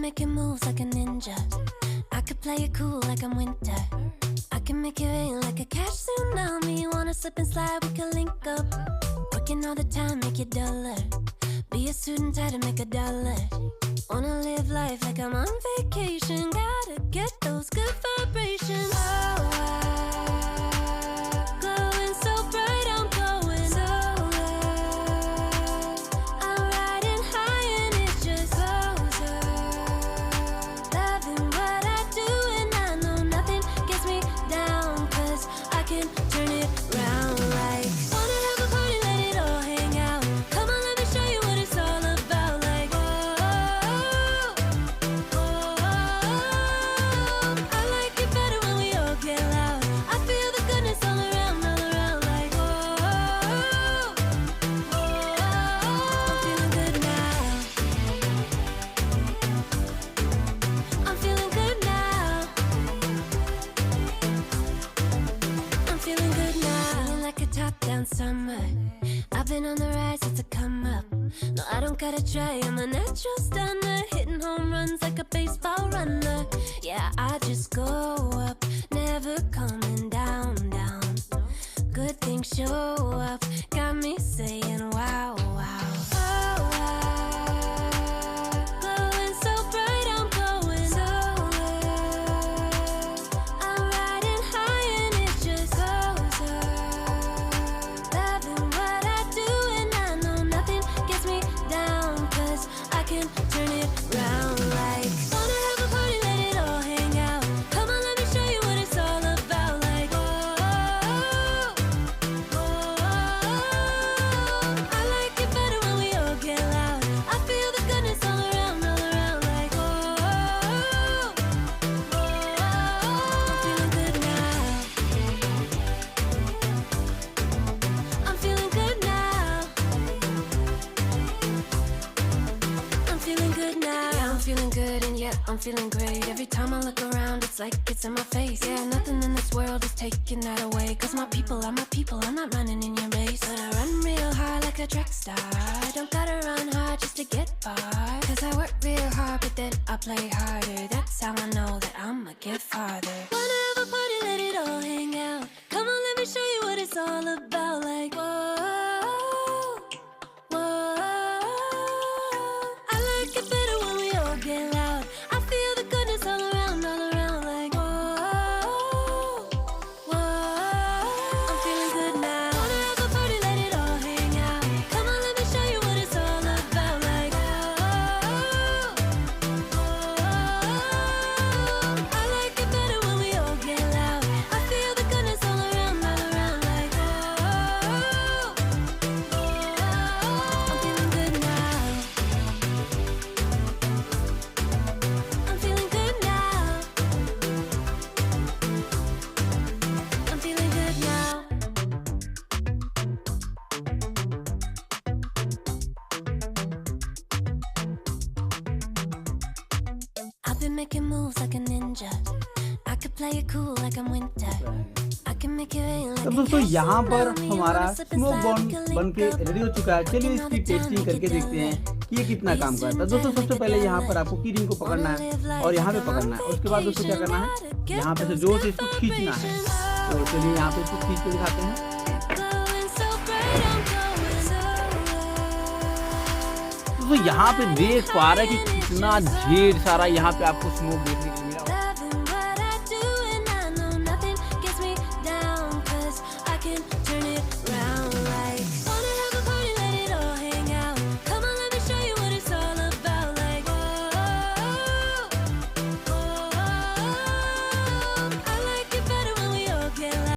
making moves like a ninja. I could play it cool like I'm winter. I can make it rain like a cash tsunami. Wanna slip and slide, we can link up. Working all the time, make it duller. Be a student, try to make $1. Wanna live life like I'm on vacation. Gotta get those good vibrations. Oh, glowing so bright, I'm glowing so low. I'm riding high and it just goes up. Loving what I do and I know nothing gets me down. 'Cause I can turn it round like wanna have a party, let it all hang out. Come on, let me show you what it's all about. Like I like it better when we all get loud. I feel the goodness all around. Like I'm feeling good now. I'm feeling good now. I'm feeling good now. Feeling like a top-down summer. I've been on the rise, it's a come up. No, I don't gotta try, I'm a natural stunner. Hitting home runs like a baseball runner. Yeah, I just go up, never coming down. Good things show up, got me saying wow. Glowing so bright, I'm glowing so low. I'm riding high and it just goes up. Loving what I do and I know nothing gets me down. 'Cause I can turn it round like wanna have a party, let it all hang out. Come on, let me show you what it's all about. Like I like it better when we all get loud. I feel the goodness all around. Like I'm feeling good now. I'm feeling good now. I'm feeling good now. Yeah, I'm feeling good and yeah, I'm feeling great. Every time I look around, it's like it's in my face. Yeah, nothing in this world is taking that away. 'Cause my people are my people, I'm not running in your race. But I run real hard like a track star. I don't gotta run hard just to get far. 'Cause I work real hard, but then I play harder. That's how I know that I'ma get farther. Wanna have a party, let it all hang out. Come on, let me show you what it's all about. Like I like it better when we all get loud. I feel the goodness all around. Like I'm feeling good now. Wanna have a party, let it all hang out. Come on, let me show you what it's all about. Like I like it better when we all get loud. I feel the goodness all around. Like I'm feeling good now. I'm feeling good now. I'm feeling good now. I've been making moves like a ninja. I could play it cool like I'm winter. I can make it rain like तो a दोस्तों cash यहाँ पर tsunami. हमारा Wanna slip and smoke slide, bomb we can बन link के up. Ready हो चुका है। चलिए इसकी टेस्टिंग करके देखते हैं कि ये कितना काम करता है। दोस्तों सबसे पहले यहाँ पर आपको की रिंग को पकड़ना है और यहाँ पे पकड़ना है। उसके बाद दोस्तों क्या करना है, यहाँ पे से जोर से इसको खींचना है। तो चलिए यहाँ पे इसको खींच के दिखाते हैं। Glowing so bright, I'm glowing so low. दोस्तों यहाँ पे देख पा रहे हैं कि कितना ढेर सारा यहाँ पे आपको स्मोक देखने को